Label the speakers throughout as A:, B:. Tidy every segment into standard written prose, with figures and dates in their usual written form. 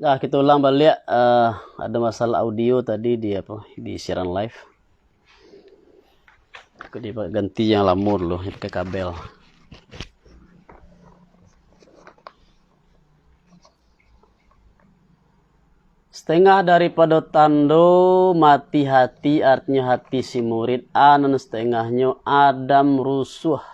A: Nah, kita ulang balik. Ada masalah audio tadi di siaran live. Aku ganti yang lamur loh, pakai kabel. Setengah daripada tando mati hati, artinya hati si murid. Anan setengahnya adam rusuh.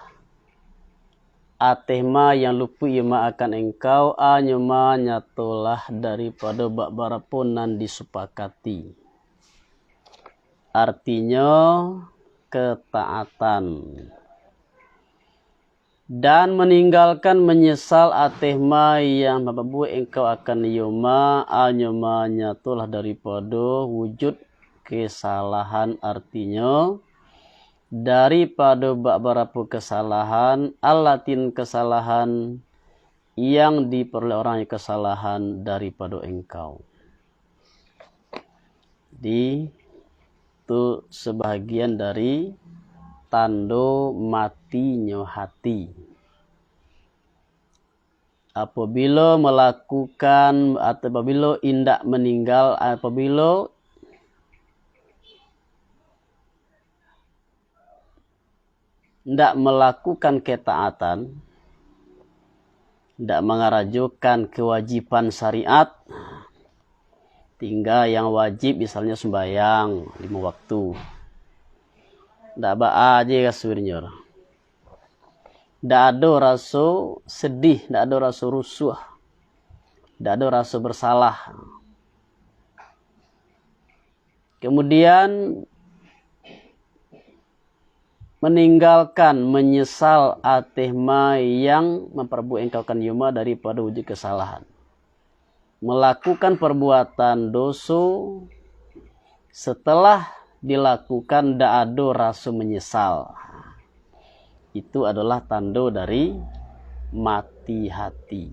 A: Atehma yang lupu ima akan engkau, anyuma nyatolah daripada bakbarapunan disepakati. Artinya ketaatan. Dan meninggalkan menyesal atehma yang mababu engkau akan yuma, anyuma nyatolah daripada wujud kesalahan. Artinya daripada bakbarapu kesalahan, alatin kesalahan yang diperoleh orang yang kesalahan daripada engkau. Itu sebahagian dari tando matinya hati. Apabila melakukan atau apabila indak meninggal, apabila tidak melakukan ketaatan, tidak mengarajukan kewajiban syariat, tinggal yang wajib misalnya sembahyang 5 waktu. Tidak ba'a aja kasurnya. Tidak ada rasa sedih, tidak ada rasa rusuh, tidak ada rasa bersalah. Kemudian meninggalkan menyesal atehma yang memperbuat engkau kan yuma daripada wujud kesalahan. Melakukan perbuatan dosa setelah dilakukan tidak ada rasa menyesal. Itu adalah tanda dari mati hati.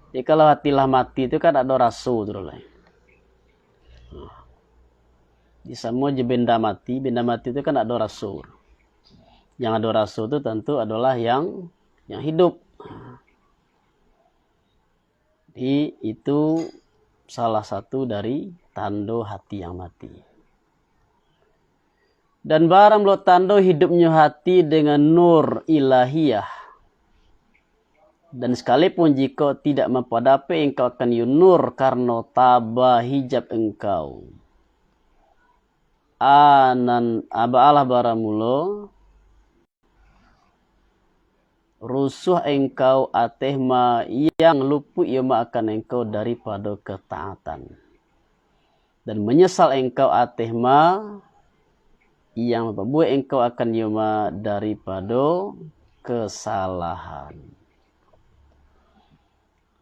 A: Jadi kalau hatilah mati itu kan ada rasa tu lah. Di semua je benda mati itu kan ada rasa. Yang ada rasa itu tentu adalah yang hidup. Jadi itu salah satu dari tanda hati yang mati. Dan barang lo tanda hidupnya hati dengan nur ilahiyah. Dan sekalipun jika tidak mempadapi engkau akan yunur karena tabah hijab engkau. Anan aba'alah baramulo rusuh engkau atehma yang lupu ima akan engkau daripada ketaatan. Dan menyesal engkau atehma yang membuat engkau akan yuma daripada kesalahan.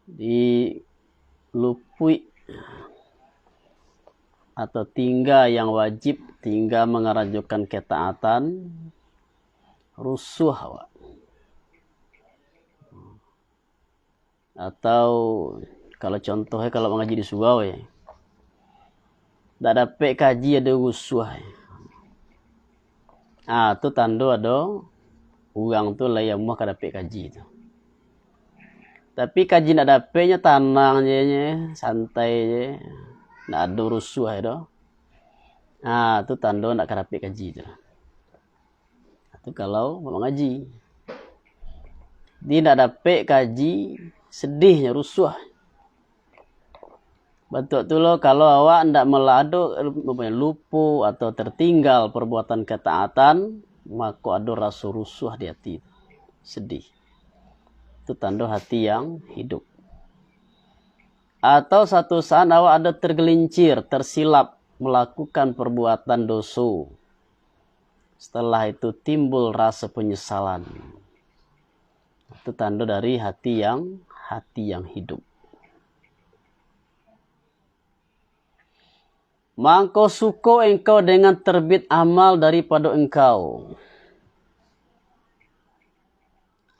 A: Di lupui atau tinggal yang wajib, tinggal mengarajukan ketaatan, rusuh. Atau kalau contohnya kalau mengaji di surau ya, tak dapat kaji ada rusuh. Itu tanda ada orang tu layak muah kada dapat kaji tu. Tapi kaji nak dapatnya tenang je, santai je. Nak ada rusuh tu. Tu tanda nak kada dapat kaji tu. Itu kalau mengaji. Dia nak dapat kaji, sedihnya rusuh. Betul tu lo kalau awak ndak melado lupa atau tertinggal perbuatan ketaatan, maka ada rasa rusuh di hati. Sedih. Itu tanda hati yang hidup. Atau satu saat awak ada tergelincir, tersilap melakukan perbuatan dosa. Setelah itu timbul rasa penyesalan. Itu tanda dari hati yang hidup. Mangko suko engkau dengan terbit amal daripada engkau.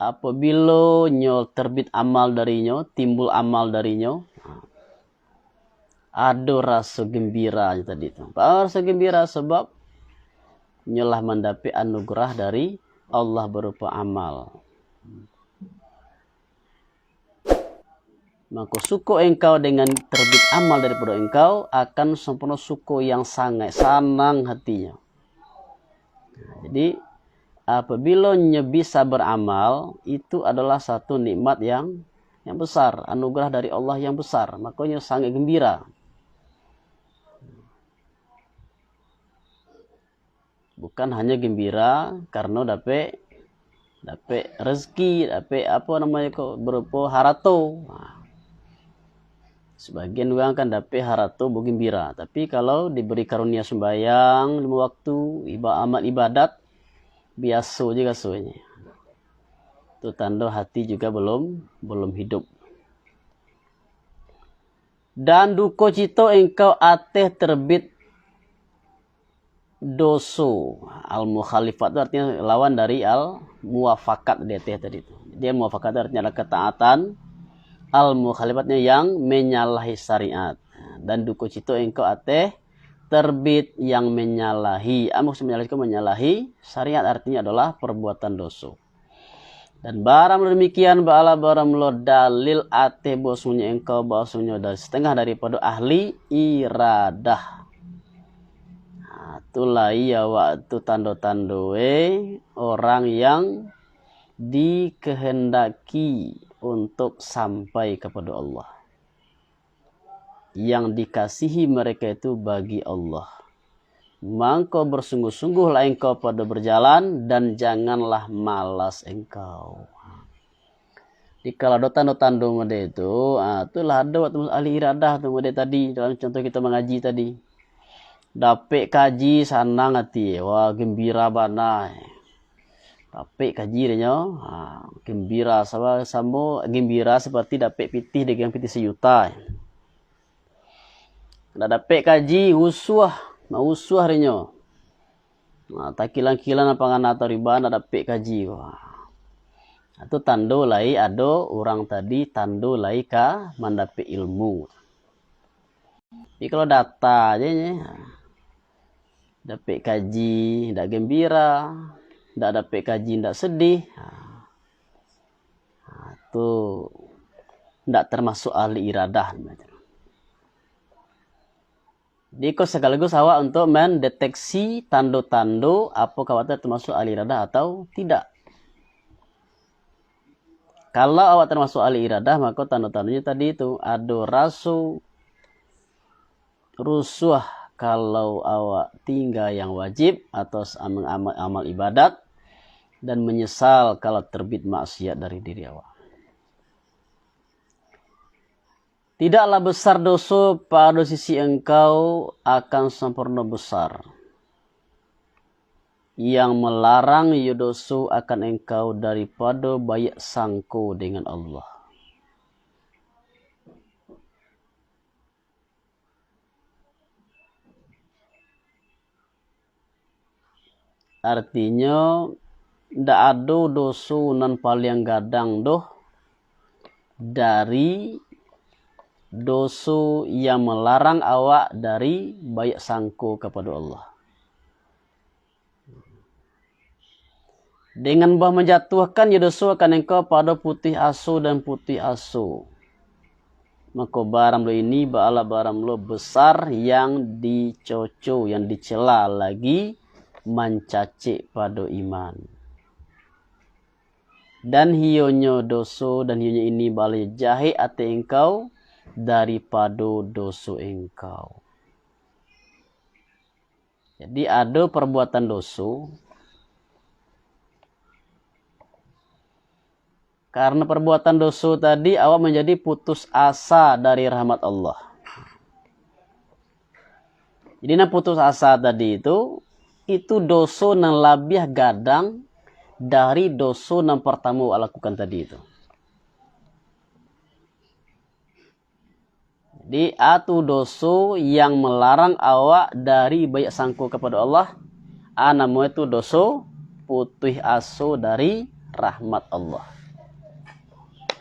A: Apabila nyo terbit amal darinya, timbul amal darinya, ada rasa gembira tadi tu. Rasa gembira sebab nyolah mendapat anugerah dari Allah berupa amal. maka suku engkau dengan terbit amal daripada engkau akan sempurna suku yang sangat senang hatinya. Jadi apabila bisa beramal, itu adalah satu nikmat yang besar, anugerah dari Allah yang besar, makanya sangat gembira. Bukan hanya gembira karena dapat rezeki, dapat apa namanya kok berupa harato. Sebagian orang kan dapat harato bergembira, tapi kalau diberi karunia sembahyang 5 waktu, amal ibadat, biasa juga soalnya. Itu tanda hati juga belum hidup. Dan duko cito engkau ateh terbit doso. Al-mukhalifat itu artinya lawan dari al-muwafakat dia tadi itu. Dia muwafakat artinya adalah ketaatan. Al-mukhalifatnya yang menyalahi syariat. Dan duko cito engkau ateh terbit yang menyalahi. Maksud menyalahi syariat artinya adalah perbuatan dosa. Dan barang demikian ba'ala barang lo dalil ateh bahwasanya engkau bahwasanya dari setengah daripada ahli iradah. Itulah iya waktu tando-tandoe orang yang dikehendaki untuk sampai kepada Allah. Yang dikasihi mereka itu bagi Allah. Maka bersungguh-sungguhlah engkau pada berjalan dan janganlah malas engkau. Di kalau ada tanda-tanda mode itu, itulah ada waktu ahli iradah tu mode tadi dalam contoh kita mengaji tadi. Dapat kaji senang hati, wah gembira bana. Dapat kaji dia gembira sama gembira seperti dapat pitih dengan pitih sejuta. Dah dapat kaji usuah dia. Tak kilang-kilang apa ngana atau riba nak dapat kaji. Itu tando lai ada orang tadi tando lai ka mendapat ilmu. Tapi kalau data aja dapat kaji ndak gembira, ndak dapat kaji ndak sedih. Itu ndak termasuk ahli iradah. Jadi kau sekaligus awak untuk mendeteksi tando-tando apa khawatir termasuk ahli iradah atau tidak. Kalau awak termasuk ahli iradah, maka tanda-tandanya tadi itu ada rasa rusuh kalau awak tinggal yang wajib atau amal ibadat dan menyesal kalau terbit maksiat dari diri awak. Tidaklah besar dosa pada sisi engkau akan sempurna besar. Yang melarang dosa akan engkau daripada banyak sangko dengan Allah. Artinya, tidak ada dosa nan paling gadang doh dari dosa yang melarang awak dari banyak sangko kepada Allah. Dengan bah menjatuhkan dosa akan engkau pada putih asu dan putih asu. Maka barang lo ini ba'ala barang lo besar yang dicoco, yang dicela lagi mencacik pada iman. Dan hionya dosa dan hionya ini balik jahe ate engkau daripada dosa engkau. Jadi ada perbuatan dosa. Karena perbuatan dosa tadi awak menjadi putus asa dari rahmat Allah. Jadi putus asa tadi itu dosa yang lebih gadang dari dosa yang pertama awak lakukan tadi itu. Jadi atu dosa yang melarang awak dari banyak sangko kepada Allah. Namanya itu dosa putih asu dari rahmat Allah.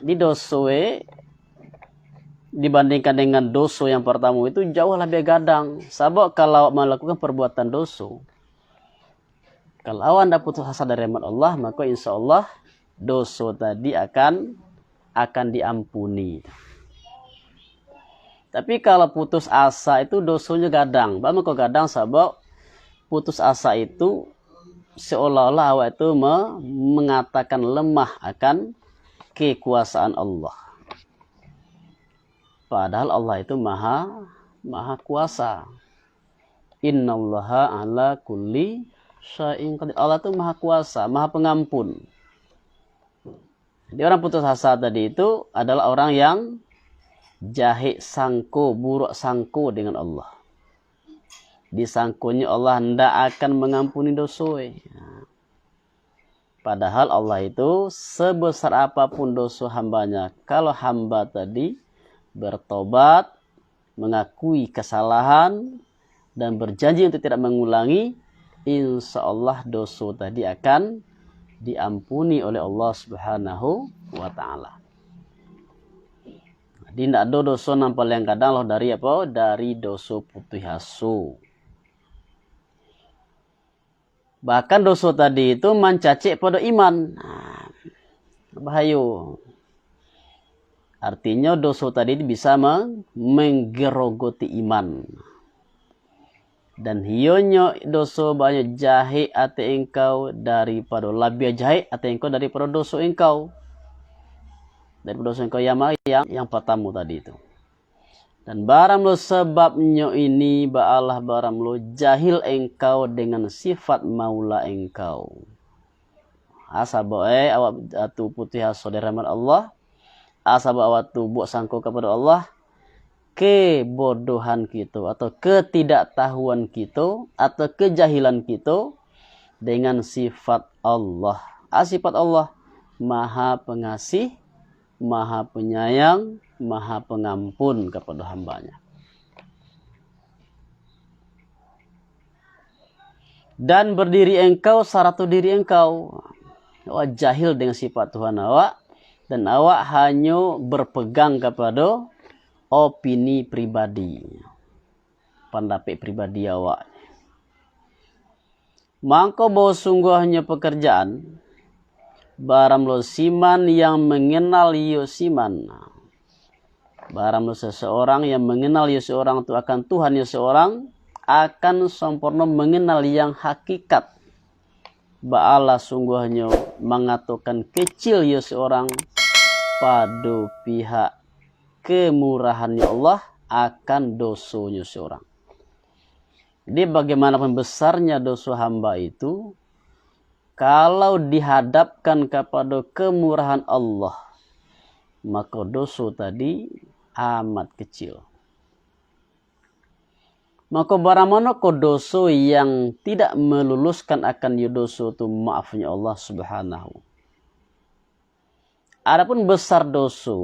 A: Di dosa dibandingkan dengan dosa yang pertama itu jauh lebih gadang. Sebab kalau melakukan perbuatan dosa, kalau awak anda putus asa dari rahmat Allah, maka insya Allah dosa tadi akan diampuni. Tapi kalau putus asa itu dosanya gadang. Bagaimana kok gadang sabab putus asa itu seolah-olah awak itu mengatakan lemah akan kekuasaan Allah. Padahal Allah itu maha kuasa. Innallaha ala kulli syai'in qadir. Allah itu maha kuasa, maha pengampun. Jadi orang putus asa tadi itu adalah orang yang jahe sangko, buruk sangko dengan Allah. Disangkunya Allah hendak akan mengampuni dosa. Padahal Allah itu sebesar apapun dosa hambanya, kalau hamba tadi bertobat, mengakui kesalahan, dan berjanji untuk tidak mengulangi, insya Allah dosa tadi akan diampuni oleh Allah Subhanahu wa Ta'ala. Jadi tidak ada dosa nampal yang kadang loh dari apa? Dari dosa putus asa. Bahkan dosa tadi itu mencacik pada iman. Bahaya. Artinya dosa tadi bisa menggerogoti iman. Dan hionya dosa banyak jahe ate engkau daripada labia jahe ate engkau daripada dosa engkau. Daripada dosa engkau yang pertama tadi itu. Dan barang lo sebabnya ini ba'alah barang lo jahil engkau dengan sifat maula engkau. Asa bae awak atu putih saudara Allah. Asa awak tu buat sangko kepada Allah. Kebodohan kita atau ketidaktahuan kita atau kejahilan kita dengan sifat Allah. Sifat Allah maha pengasih, maha penyayang, maha pengampun kepada hambanya. Dan berdiri engkau saratu diri engkau. Awak jahil dengan sifat Tuhan awak. Dan awak hanya berpegang kepada opini pribadi. Pendapat pribadi awak. Maka bahwa sungguhnya pekerjaan barang lo siman yang mengenal yo siman. Barang lo seseorang yang mengenal yo seorang itu akan Tuhan yo seorang akan sempurna mengenal yang hakikat. Ba'ala sungguhnya mengatakan kecil yo seorang pada pihak kemurahannya Allah akan dosonya seorang. Jadi bagaimanapun besarnya dosa hamba itu, kalau dihadapkan kepada kemurahan Allah, maka dosa tadi amat kecil. Maka barang mana ko dosa yang tidak meluluskan akan dosa itu maafnya Allah Subhanahu. Adapun besar dosa,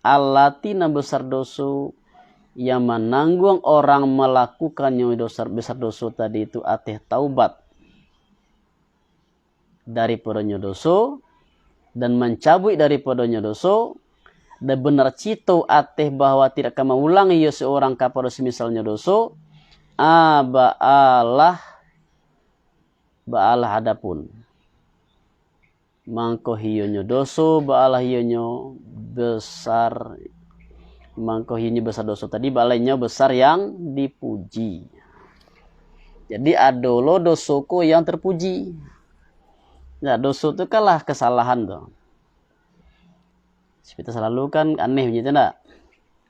A: alatina besar dosa yang menanggung orang melakukannya besar dosa tadi itu ateh taubat daripadanya dosa dan mencabut daripadanya dosa dan benar cito ateh bahwa tidak akan mengulangi ya seorang kepada semisalnya dosa ba'alah adapun mangko hiyonyo dosa ba'alah hiyonyo besar mangko hiyonyo besar dosa tadi balainya besar yang dipuji. Jadi adolo dosoko yang terpuji. Nah, dosa itu kalah kesalahan tuh. Kita selalu kan aneh begitu enggak?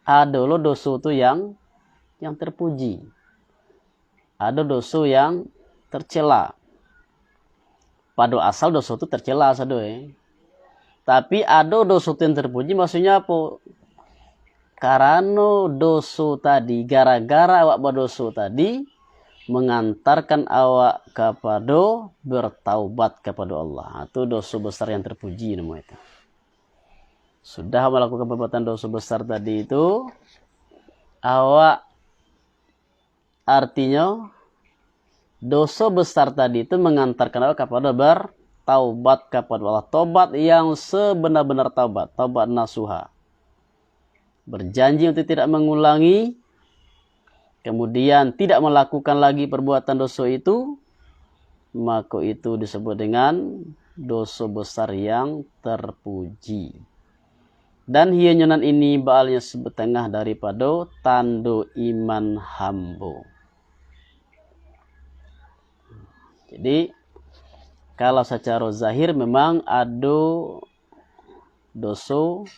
A: Adolo dosa itu yang terpuji. Ada dosa yang tercela. Pada asal dosa itu tercela sadoe. Tapi ada dosa yang terpuji maksudnya apa? Karena dosa tadi gara-gara awak berdosa tadi mengantarkan awak kepada bertaubat kepada Allah. Itu dosa besar yang terpuji namanya itu. Sudah melakukan perbuatan dosa besar tadi itu, awak artinya dosa besar tadi itu mengantarkan awak kepada bertaubat kepada Allah. Taubat yang sebenar-benar taubat, taubat nasuha. Berjanji untuk tidak mengulangi, kemudian tidak melakukan lagi perbuatan dosa itu, maka itu disebut dengan dosa besar yang terpuji. Dan hiya nyonan ini baalnya sebetengah daripada tando iman hambo. Jadi kalau secara zahir memang ada dosa,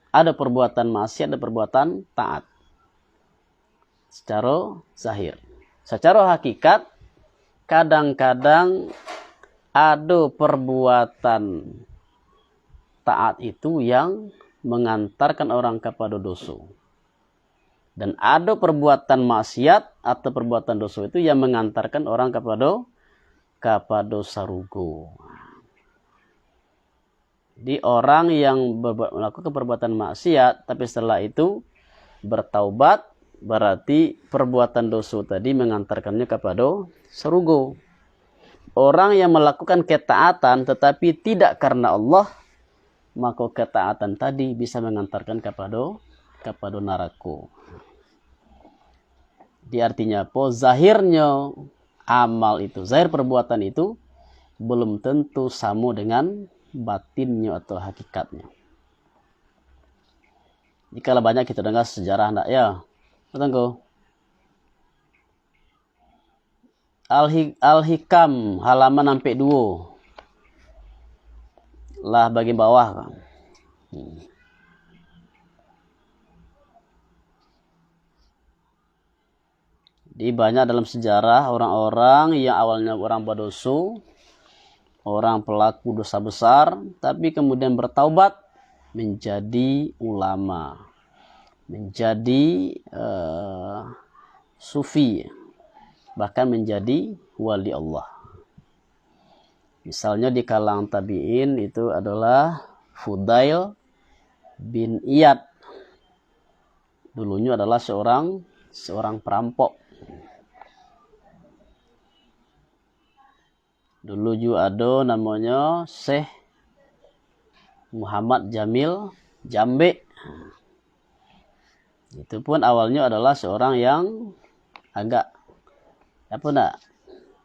A: ada perbuatan maksiat, ada perbuatan taat. Secara zahir. Secara hakikat kadang-kadang ada perbuatan taat itu yang mengantarkan orang kepada dosa. Dan ada perbuatan maksiat atau perbuatan dosa itu yang mengantarkan orang kepada sarugo. Jadi orang yang melakukan perbuatan maksiat tapi setelah itu bertaubat, berarti perbuatan dosa tadi mengantarkannya kepada sarugo. Orang yang melakukan ketaatan tetapi tidak karena Allah, maka ketaatan tadi bisa mengantarkan kepada neraka. Di artinya apa? Zahirnya amal itu, zahir perbuatan itu belum tentu sama dengan batinnya atau hakikatnya. Jika banyak kita dengar sejarah enggak ya? Betul. Al-Hikam halaman sampai 2. Lah bagian bawah. Jadi banyak dalam sejarah orang-orang yang awalnya orang berdosa, orang pelaku dosa besar, tapi kemudian bertaubat menjadi ulama, menjadi sufi, bahkan menjadi wali Allah. Misalnya di kalangan tabi'in itu adalah Fudail bin Iyad. Dulunya adalah seorang perampok. Dulu juga ada namanya Syekh Muhammad Jamil Jambe. Itu pun awalnya adalah seorang yang agak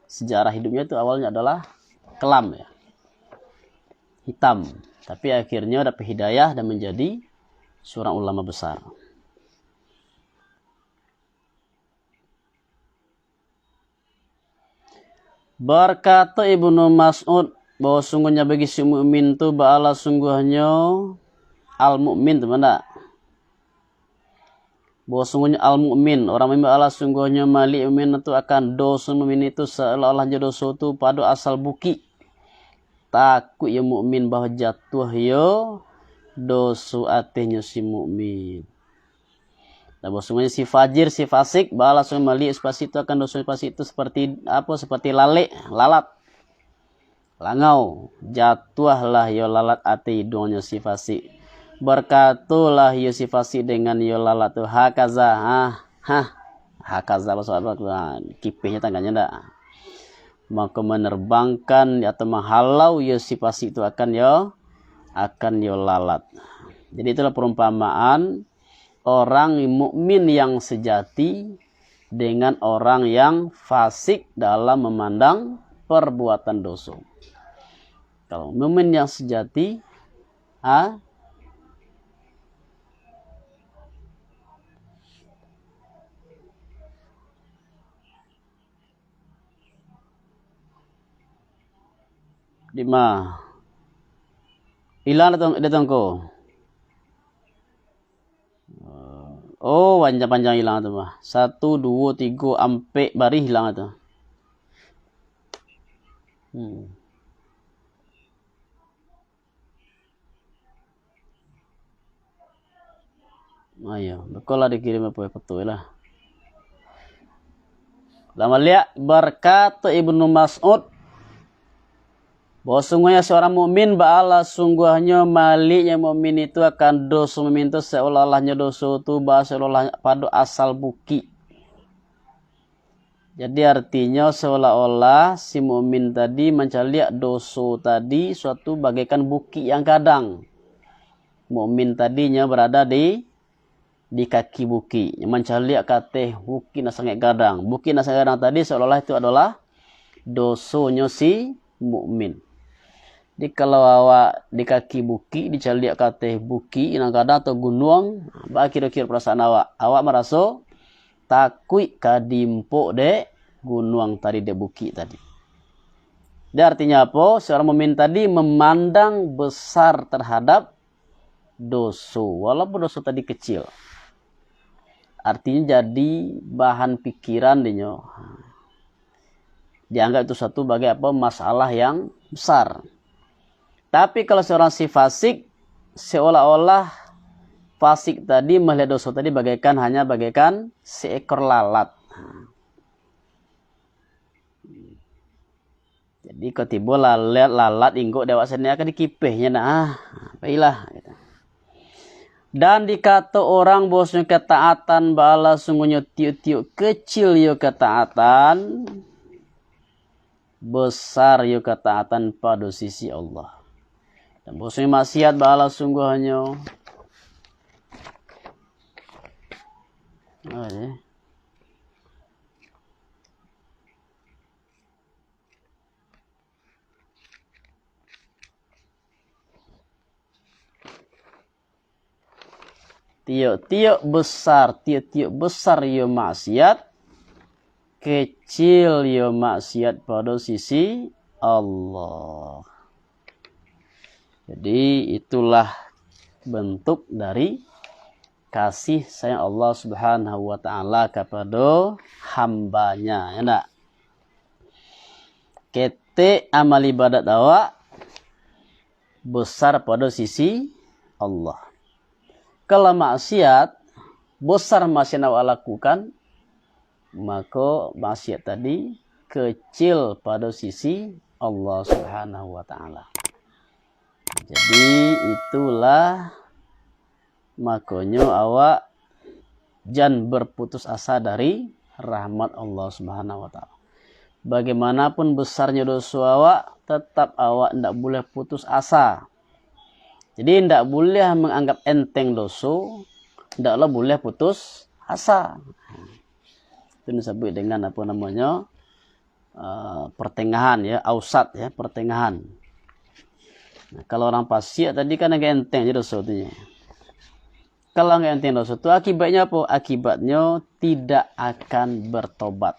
A: sejarah hidupnya itu awalnya adalah kelam ya, hitam, tapi akhirnya dapat hidayah dan menjadi seorang ulama besar. Berkata Ibnu Mas'ud bahwa sungguhnya bagi si mukmin itu ba'ala sungguhnya al-mukmin teman tak? Bahwa sungguhnya al-mukmin orang mukmin ba'ala sungguhnya mali mukmin itu akan dosa mukmin itu seolah-olah dosa itu pada asal buki. Takut ya mukmin bahwa jatuh ya dosa atihnya si mukmin. Dan bahwa semuanya si fajir, si fasik, bala semua mali spasi itu akan dosa spasi itu seperti apa? Seperti lalat, langau. Jatuhlah ya lalat ati hidungnya si fasik. Berkatulah ya si fasik dengan ya lalat tu hakaza, hakaza maksudnya kipihnya tangannya ndak. Maka menerbangkan atau menghalau ya si fasik itu akan ya lalat. Jadi itulah perumpamaan orang mukmin yang sejati dengan orang yang fasik dalam memandang perbuatan dosa. Kalau mukmin yang sejati, lima ilang datang ko. Oh, panjang-panjang hilang itu mah. 1, 2, 3, ampe bari hilang itu. Ayo, bekolah dikirim apa betul lah. Lama lihat berkata Ibnu Mas'ud bahwa sungguhnya seorang mukmin ba'ala sungguhnya maliknya mukmin itu akan dosa mukmin itu seolah-olahnya dosa itu seolah pada asal buki. Jadi artinya seolah-olah si mukmin tadi mencari dosa tadi suatu bagaikan buki yang kadang. Mukmin tadinya berada di kaki buki. Mencari kate buki nasange gadang. Buki nasange gadang tadi seolah-olah itu adalah dosanya si mukmin. Di kalau awak di kaki buki, di caliak kate buki, inang kadang atau gunung, bah kira-kira perasaan awak merasa takui kadimpo de gunung tadi de buki tadi. Dia artinya apa? Seorang mukmin tadi memandang besar terhadap dosa, walaupun dosa tadi kecil. Artinya jadi bahan pikiran dinyo. Dianggap itu satu sebagai apa? Masalah yang besar. Tapi kalau seorang si fasik, seolah-olah fasik tadi melihat dosa tadi hanya bagaikan seekor lalat. Jadi ketiba lalat ingguk dewasa ini akan dikipihnya baiklah. Dan dikata orang bosnya ketaatan bala sungguhnya tiuk-tiuk kecil yo ketaatan, besar yo ketaatan pada sisi Allah. Dan bosnya maksiat bala sungguhnya tiuk-tiuk besar yo maksiat, kecil yo maksiat pada sisi Allah. Jadi itulah bentuk dari kasih sayang Allah Subhanahu wa taala kepada hambanya, ya enggak? Kete amal ibadat awak besar pada sisi Allah. Kalau maksiat besar maksiat awak lakukan, maka maksiat tadi kecil pada sisi Allah Subhanahu wa taala. Jadi itulah makanya awak jangan berputus asa dari rahmat Allah Subhanahu wa taala. Bagaimanapun besarnya dosa awak, tetap awak tidak boleh putus asa. Jadi tidak boleh menganggap enteng dosa, tidaklah boleh putus asa. Itu disebut dengan apa namanya? Pertengahan ya, ausat ya, pertengahan. Nah, kalau orang fasik tadi kan agak enteng jadi dosa itu. Kalau agak enteng dosa itu akibatnya apa? Akibatnya tidak akan bertobat.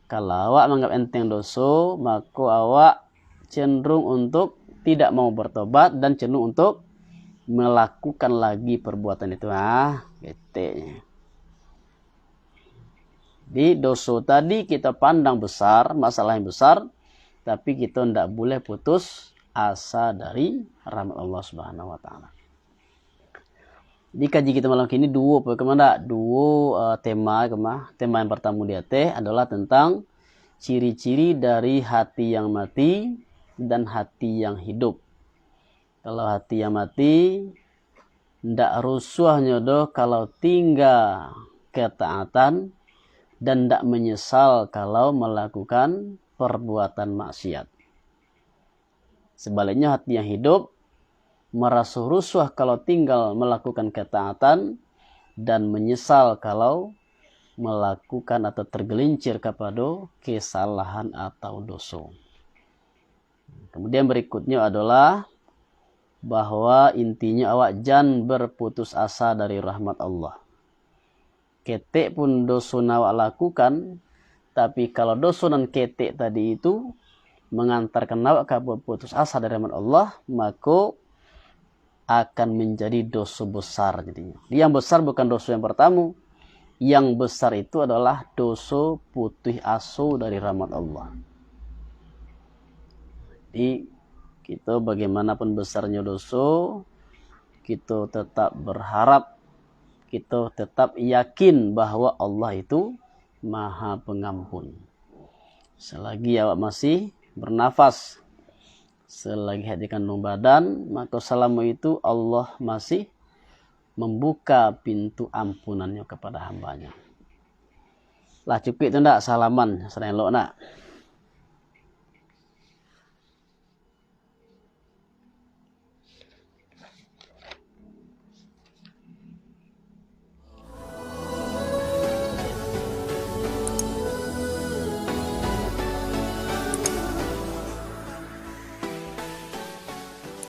A: Kalau awak menganggap enteng dosa, maka awak cenderung untuk tidak mau bertobat dan cenderung untuk melakukan lagi perbuatan itu. Gitu. Di dosa tadi kita pandang besar, masalah yang besar, tapi kita tidak boleh putus asa dari rahmat Allah Subhanahu wa taala. Di kaji kita malam ini dua tema. Tema yang pertama dia adalah tentang ciri-ciri dari hati yang mati dan hati yang hidup. Kalau hati yang mati ndak rusuhnya kalau tinggal ketaatan dan ndak menyesal kalau melakukan perbuatan maksiat. Sebaliknya hati yang hidup merasa rusuh kalau tinggal melakukan ketaatan dan menyesal kalau melakukan atau tergelincir kepada kesalahan atau dosa. Kemudian berikutnya adalah bahwa intinya awak jangan berputus asa dari rahmat Allah. Ketek pun dosa awak lakukan, tapi kalau dosa dan ketek tadi itu mengantarkan awak ke putus asa dari rahmat Allah, maka akan menjadi dosa besar jadinya. Yang besar bukan dosa yang pertama. Yang besar itu adalah dosa putih asa dari rahmat Allah. Jadi kita bagaimanapun besarnya dosa, kita tetap berharap, kita tetap yakin bahwa Allah itu Maha Pengampun. Selagi awak masih bernafas, selagi hati kandung badan, maka selama itu Allah masih membuka pintu ampunannya kepada hambanya. Lah cukup itu ndak salaman, selain lo nak.